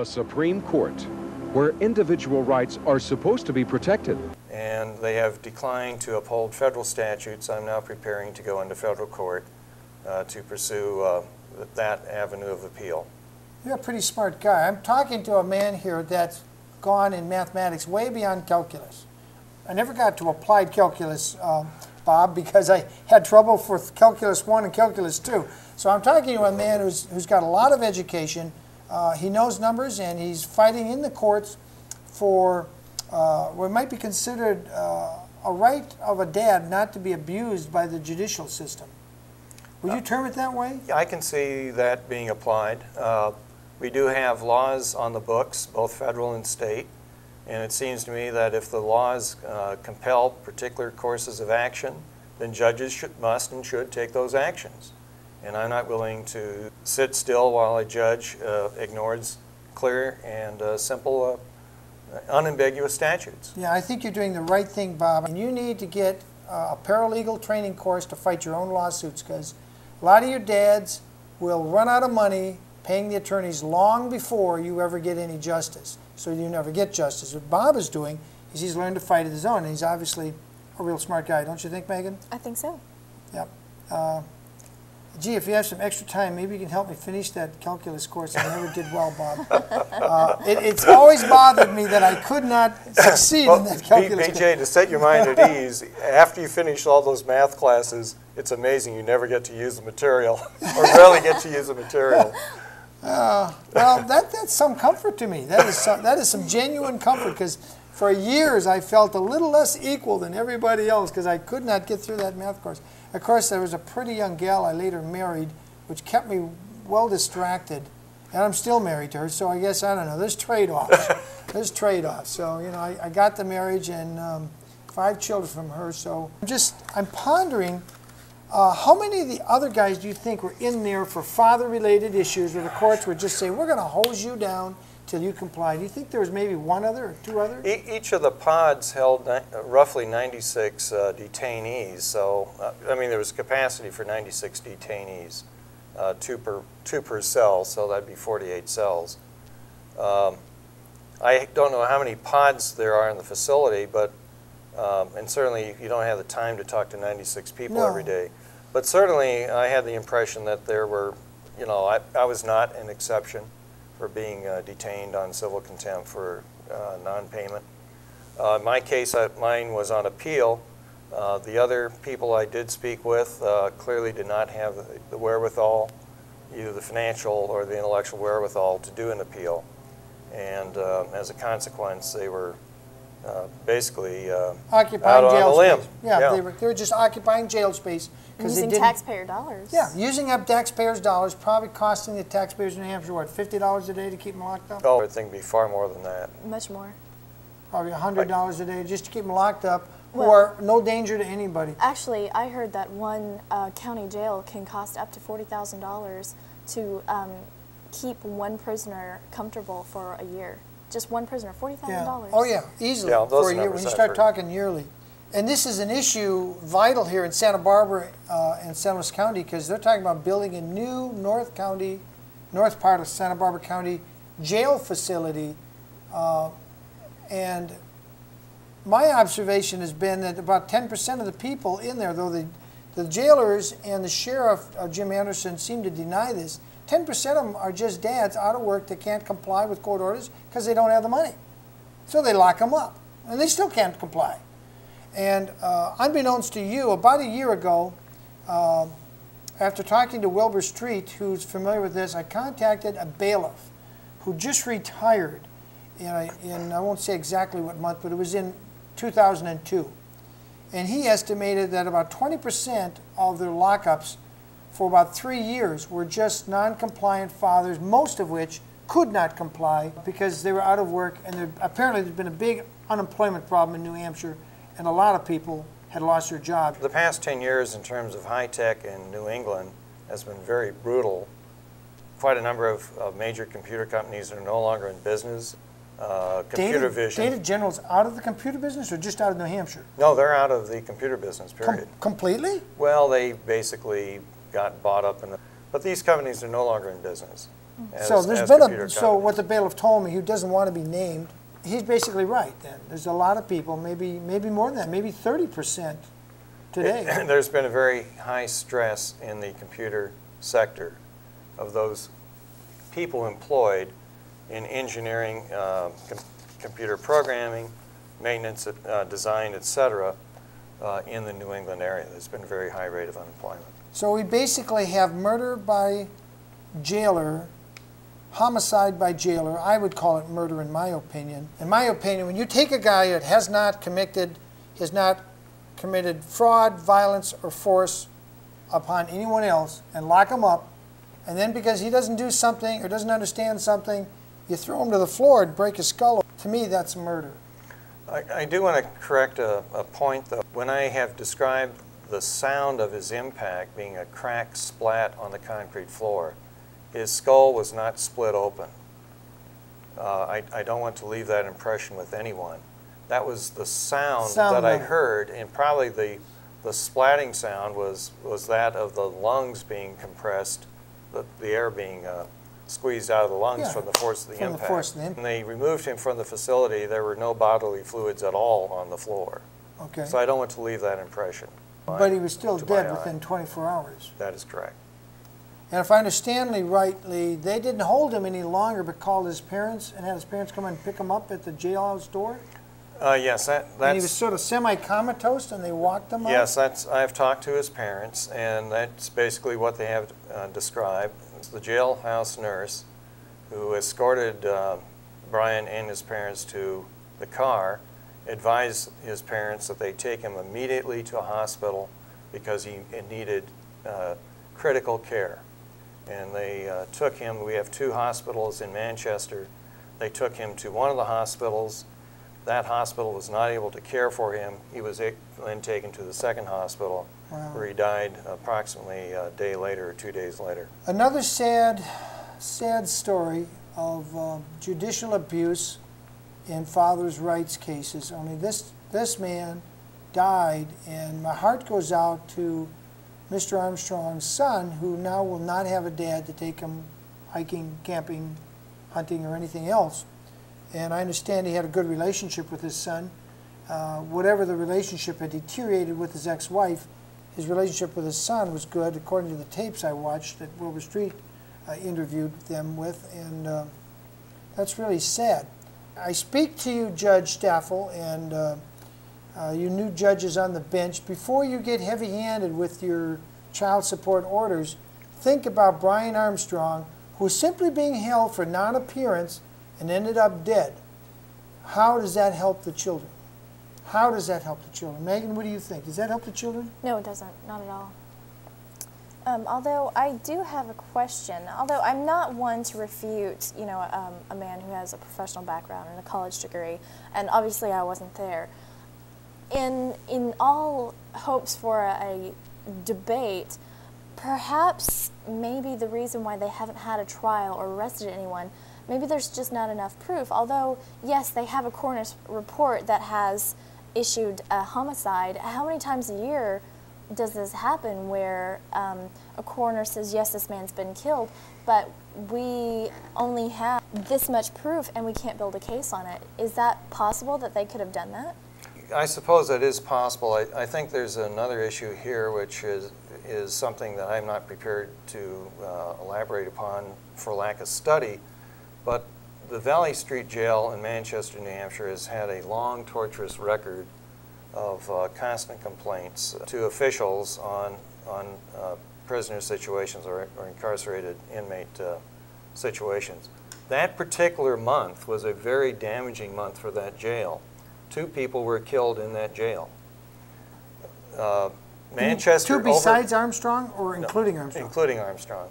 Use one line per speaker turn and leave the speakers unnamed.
the Supreme Court, where individual rights are supposed to be protected.
And they have declined to uphold federal statutes. I'm now preparing to go into federal court to pursue that avenue of appeal.
You're a pretty smart guy. I'm talking to a man here that's gone in mathematics way beyond calculus. I never got to applied calculus, Bob, because I had trouble for calculus 1 and calculus 2. So I'm talking to a man who's got a lot of education. He knows numbers, and he's fighting in the courts for what might be considered a right of a dad not to be abused by the judicial system. Would you term it that way?
I can see that being applied. We do have laws on the books, both federal and state, and it seems to me that if the laws compel particular courses of action, then judges must and should take those actions. And I'm not willing to sit still while a judge ignores clear and simple, unambiguous statutes.
Yeah, I think you're doing the right thing, Bob. And you need to get a paralegal training course to fight your own lawsuits, because a lot of your dads will run out of money paying the attorneys long before you ever get any justice. So you never get justice. What Bob is doing is he's learned to fight his own, and he's obviously a real smart guy. Don't you think, Megan?
I think so.
Yep. Gee, if you have some extra time, maybe you can help me finish that calculus course. I never did well, Bob. It's always bothered me that I could not succeed in that calculus course.
BJ, to set your mind at ease, after you finish all those math classes, it's amazing you never get to use the material, or rarely get to use the material.
Well, that's some comfort to me. That is some genuine comfort, because for years I felt a little less equal than everybody else because I could not get through that math course. Of course, there was a pretty young gal I later married, which kept me well distracted, and I'm still married to her, so I guess, I don't know, there's trade-offs. There's trade-offs. So, you know, I got the marriage and 5 children from her, so I'm pondering, how many of the other guys do you think were in there for father-related issues where the courts would just say, we're going to hose you down till you comply? Do you think there was maybe 1 other or 2 others?
Each of the pods held roughly 96 detainees, so I mean there was capacity for 96 detainees, 2 per cell, so that'd be 48 cells. I don't know how many pods there are in the facility, but and certainly you don't have the time to talk to 96 people every day. But certainly I had the impression that there were, you know, I was not an exception for being detained on civil contempt for non-payment. In my case, mine was on appeal. The other people I did speak with clearly did not have the wherewithal, either the financial or the intellectual wherewithal to do an appeal. And as a consequence, they were basically
occupying
out
jail
on a limb.
space. Yeah. They were just occupying jail space.
Using taxpayer dollars.
Yeah, using up taxpayers' dollars, probably costing the taxpayers in New Hampshire, what, $50 a day to keep them locked up?
Oh, I think it'd be far more than that.
Much more.
Probably $100 a day just to keep them locked up, or no danger to anybody.
Actually, I heard that one county jail can cost up to $40,000 to keep one prisoner comfortable for a year. Just one prisoner, $40,000.
Yeah. Oh yeah, easily for a year when you start talking yearly. And this is an issue vital here in Santa Barbara and San Luis County, because they're talking about building a new north part of Santa Barbara County jail facility. And my observation has been that about 10% of the people in there, though the jailers and the sheriff, Jim Anderson, seem to deny this, 10% of them are just dads out of work that can't comply with court orders because they don't have the money. So they lock them up, and they still can't comply. And unbeknownst to you, about a year ago, after talking to Wilbur Street, who's familiar with this, I contacted a bailiff who just retired in I won't say exactly what month, but it was in 2002. And he estimated that about 20% of their lockups for about 3 years were just non-compliant fathers, most of which could not comply because they were out of work, and apparently there's been a big unemployment problem in New Hampshire, and a lot of people had lost their jobs.
The past 10 years in terms of high tech in New England has been very brutal. Quite a number of major computer companies are no longer in business. Computer vision.
Data General's out of the computer business, or just out of New Hampshire?
No, they're out of the computer business, period.
Completely?
Well, they basically got bought up in But these companies are no longer in business.
So there's been so what the bailiff told me, who doesn't want to be named, he's basically right then. There's a lot of people, maybe more than that, maybe 30% today.
There's been a very high stress in the computer sector of those people employed in engineering, computer programming, maintenance, design, etc., in the New England area. There's been a very high rate of unemployment.
So we basically have murder by jailer, homicide by jailer. I would call it murder in my opinion. In my opinion, when you take a guy that has not committed fraud, violence, or force upon anyone else and lock him up, and then because he doesn't do something or doesn't understand something, you throw him to the floor and break his skull, to me that's murder.
I do want to correct a point, though. When I have described the sound of his impact being a crack splat on the concrete floor, his skull was not split open. I don't want to leave that impression with anyone. That was the sound that I heard, and probably the splatting sound was that of the lungs being compressed, the air being squeezed out of the lungs from the force of the impact. When they removed him from the facility, there were no bodily fluids at all on the floor.
Okay.
So I don't want to leave that impression.
But he was still dead within 24 hours.
That is correct.
And if I understand rightly, they didn't hold him any longer, but called his parents and had his parents come and pick him up at the jailhouse door?
Yes, that's...
And he was sort of semi-comatose, and they walked him up?
Yes, I've talked to his parents, and that's basically what they have described. It's the jailhouse nurse who escorted Brian and his parents to the car, advised his parents that they take him immediately to a hospital because he needed critical care. And they took him, we have 2 hospitals in Manchester. They took him to one of the hospitals. That hospital was not able to care for him. He was then taken to the second hospital, where he died approximately a day later or 2 days later.
Another sad story of judicial abuse in father's rights cases. Only this man died, and my heart goes out to Mr. Armstrong's son, who now will not have a dad to take him hiking, camping, hunting, or anything else. And I understand he had a good relationship with his son. Whatever the relationship had deteriorated with his ex-wife, his relationship with his son was good, according to the tapes I watched that Wilbur Street interviewed them with, and that's really sad. I speak to you, Judge Staffel, and you new judges on the bench. Before you get heavy-handed with your child support orders, think about Brian Armstrong, who was simply being held for non-appearance and ended up dead. How does that help the children? How does that help the children? Megan, what do you think? Does that help the children?
No, it doesn't. Not at all. Although I do have a question. Although I'm not one to refute, you know, a man who has a professional background and a college degree, and obviously I wasn't there. In all hopes for a debate, perhaps maybe the reason why they haven't had a trial or arrested anyone, maybe there's just not enough proof. Although, yes, they have a coroner's report that has issued a homicide. How many times a year does this happen where a coroner says, yes, this man's been killed, but we only have this much proof and we can't build a case on it? Is that possible that they could have done that?
I suppose that is possible. I think there's another issue here, which is something that I'm not prepared to elaborate upon for lack of study, but the Valley Street Jail in Manchester, New Hampshire has had a long, torturous record of constant complaints to officials on prisoner situations or incarcerated inmate situations. That particular month was a very damaging month for that jail. 2 people were killed in that jail. Manchester.
2 besides Armstrong, or including Armstrong?
Including Armstrong.